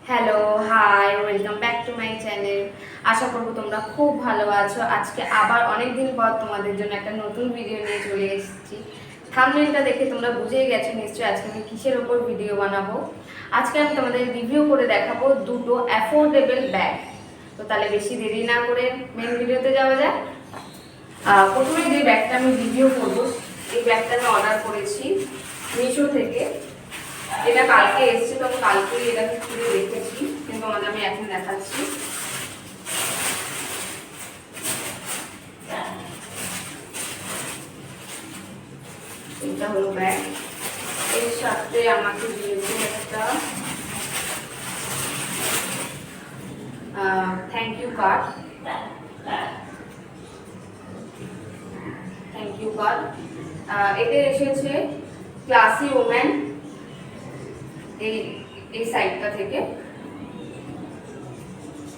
Hello, hi, welcome back to my channel. আশা করব তোমরা খুব ভালো আছো। আজকে আবার অনেক দিন পর তোমাদের জন্য একটা নতুন ভিডিও নিয়ে চলে এসেছি। থাম্বনেলটা দেখে তোমরা বুঝেই গেছো নিশ্চয়ই আজকে আমি কিসের ওপর ভিডিও বানাবো। আজকে আমি তোমাদের রিভিউ করে দেখাবো দুটো অ্যাফোর্ডেবল ব্যাগ। তো তাহলে বেশি দেরি না করে মেন ভিডিওতে যাওয়া যায়। প্রথমে যে ব্যাগটা আমি রিভিউ করবো, এই ব্যাগটা আমি অর্ডার করেছি মিশো থেকে। এটা কালকে এসেছে, তো আমি কালকেই এটাকে খুলে রেখেছি, কিন্তু আমি এখন দেখাচ্ছি। এটা হলো ব্যাগ। এর সাথে আমাকে দিয়েছে একটা thank you card. Thank you card এতে এসেছে ক্লাসি ওম্যান এই এই সাইডটা থেকে।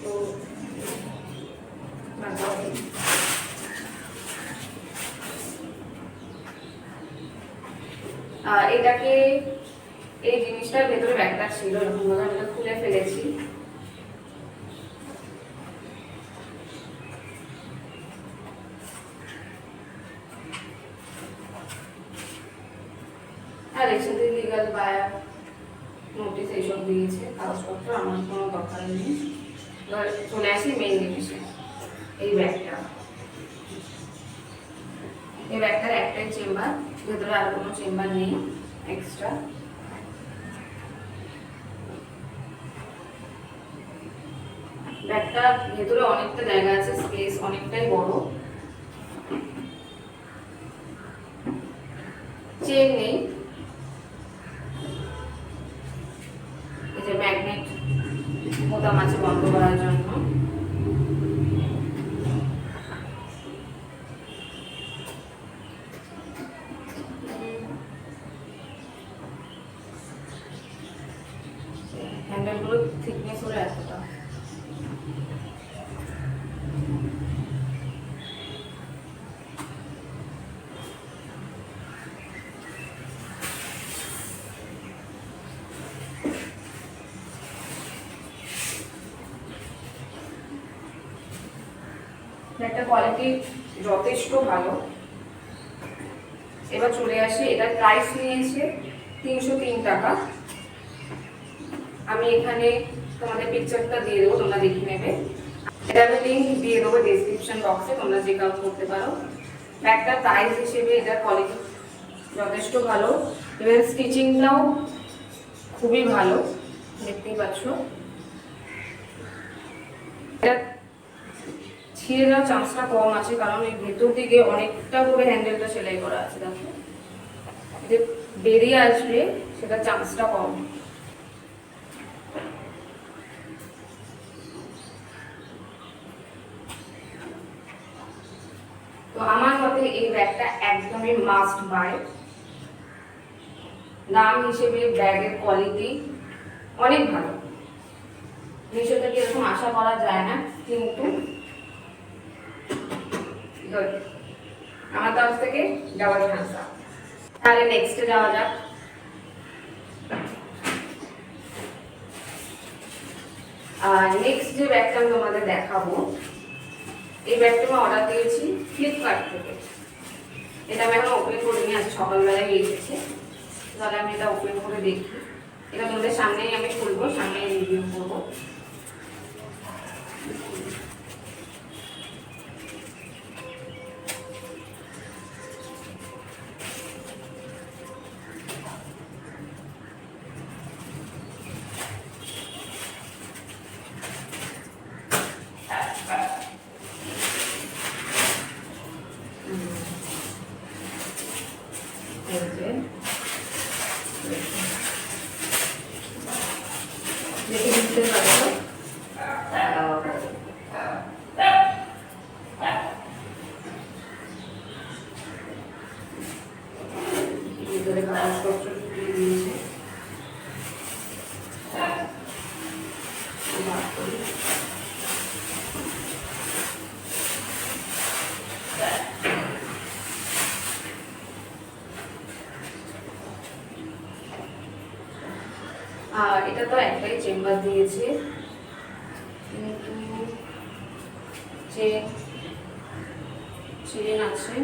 তো এটাকে এই জিনিসটার ভেতরে ব্যাগটা ছিল, এরকম ভাবে আমি খুলে ফেলেছি। আর এর সাথে লিগাল বায়ার নোটিশ এইসব দিয়েছে, কাগজপত্র আমার কোনো দরকার নেই। এবার চলে আসি মেইন জিনিসে, এই ব্যাগটা। এই ব্যাগটার একটাই চেম্বার, ভেতরে আর কোনো চেম্বার নেই এক্সট্রা। ব্যাগটার ভেতরে অনেকটা জায়গা আছে, স্পেস অনেকটাই বড়। চেন নেই, এই যে ম্যাগনেট বোতাম আছে বন্ধ করার জন্য। হ্যান্ডেলগুলো থিকনেস হলো এতটা। একটা কোয়ালিটি যথেষ্ট ভালো। এবার চলে আসি, এটার প্রাইস নিয়েছে 303 টাকা। আমি এখানে তোমাদের পিকচারটা দিয়ে দেবো, তোমরা দেখে নেবে। এটা আমি লিঙ্ক দিয়ে দেবো ডেসক্রিপশন বক্সে, তোমরা চেক আউট করতে পারো। ব্যাগটার প্রাইস হিসেবে এটার কোয়ালিটি যথেষ্ট ভালো, এবং স্টিচিংটাও খুবই ভালো, দেখতেই পাচ্ছ। এটা ছিঁড়ে যাওয়ার চান্সটা কম আছে, কারণ এই ভেতর দিকে অনেকটা করে হ্যান্ডেলটা সেলাই করা আছে। দেখো, যে বেরিয়ে আসবে সেটার চান্সটা কম। তো আমার মতে এই ব্যাগটা একদমই মাস্ট বাই। দাম হিসেবে ব্যাগের কোয়ালিটি অনেক ভালো। মিশো থেকে এরকম আশা করা যায় না, কিন্তু আমার তরফ থেকে যাওয়ার চান্স। তাহলে নেক্সটে যাওয়া যাক। নেক্সট যে ব্যাগটা আমি তোমাদের দেখাবো, এই ব্যাগটা আমি অর্ডার দিয়েছি ফ্লিপকার্ট থেকে। এটা আমি এখন ওপেন করিনি, আজ সকালবেলায় এসেছে। তাহলে আমি এটা ওপেন করে দেখি। এটা তোমাদের সামনেই আমি খুলবো, সামনেই রিভিউ করবো। দেখে বুঝতে পারছো ভিতরে কাগজপত্র ঢুকিয়ে দিয়েছে। এটা তো একটাই চেম্বার। নাম্বার দিয়েছে, কিন্তু চেন আছে,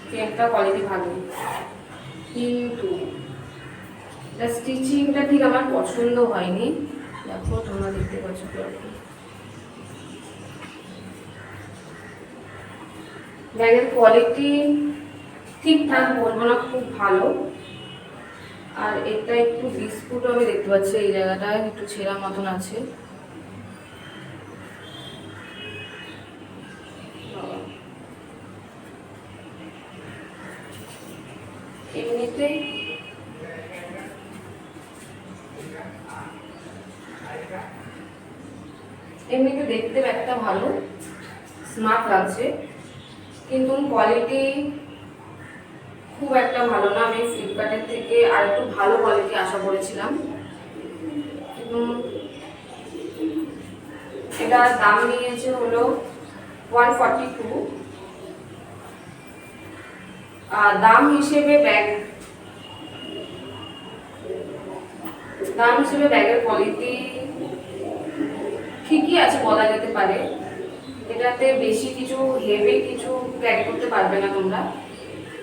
চেনটা কোয়ালিটি ভালো, কিন্তু স্টিচিংটা ঠিক আমার পছন্দ হয়নি। দেখো তোমরা দেখতে পাচ্ছ ব্যাগের কোয়ালিটি ঠিকঠাক বলবো না, খুব ভালো। আর এটা একটু বিস্কুট আমি দেখতে পাচ্ছি, এই জায়গাটায় একটু ছেঁড়া মতন আছে। এমনিতে দেখতে ব্যাগটা ভালো, স্মার্ট লাগছে, কিন্তু কোয়ালিটি খুব একটা ভালো না। আমি ফ্লিপকার্টের থেকে আর একটু ভালো কোয়ালিটি আশা করেছিলাম। এটার দাম নিয়েছে হলো 142। দাম হিসেবে ব্যাগের কোয়ালিটি ঠিকই আছে বলা যেতে পারে। এটাতে বেশি কিছু হেভি কিছু ক্যারি করতে পারবে না তোমরা,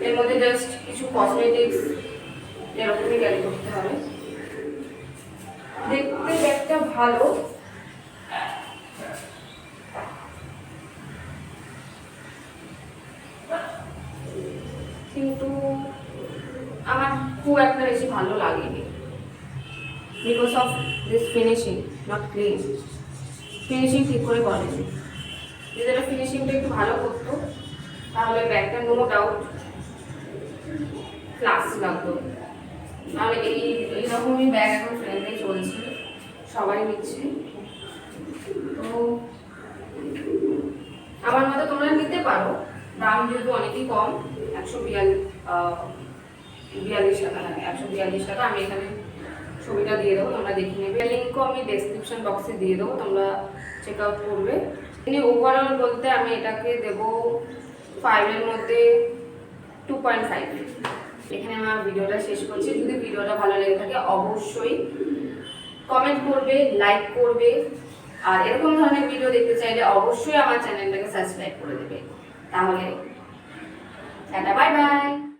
এর মধ্যে জাস্ট কিছু কসমেটিক্স এরকমই ক্যারি করতে হবে। দেখতে ব্যাগটা ভালো, কিন্তু আমার খুব একটা বেশি ভালো লাগেনি, because of this finishing not clean. Finishing ঠিক করে করেনি। যদি এটা ফিনিশিংটা একটু ভালো করতো তাহলে ব্যাগটা নো ডাউট ক্লাস লাগতো। আর এইরকমই ব্যাগ এখন ট্রেন্ডে চলছে, সবাই নিচ্ছে। তো আমার মতে তোমরা নিতে পারো, দাম যেহেতু অনেকই কম, 142 টাকা। 142 টাকা। আমি এখানে ছবিটা দিয়ে দেবো, তোমরা দেখে নেবে। লিঙ্কও আমি ডেসক্রিপশন বক্সে দিয়ে দেবো, তোমরা চেক আউট করবে। এমনি ওভারঅল বলতে আমি এটাকে দেবো 5-এর মধ্যে 2.5। এখানে আমার ভিডিওটা শেষ করছি। যদি ভিডিওটা ভালো লেগে থাকে অবশ্যই কমেন্ট করবে, লাইক করবে, আর এরকম ধরনের ভিডিও দেখতে চাইলে অবশ্যই আমার চ্যানেলটাকে সাবস্ক্রাইব করে দেবে। তাহলে টাটা, বাই বাই।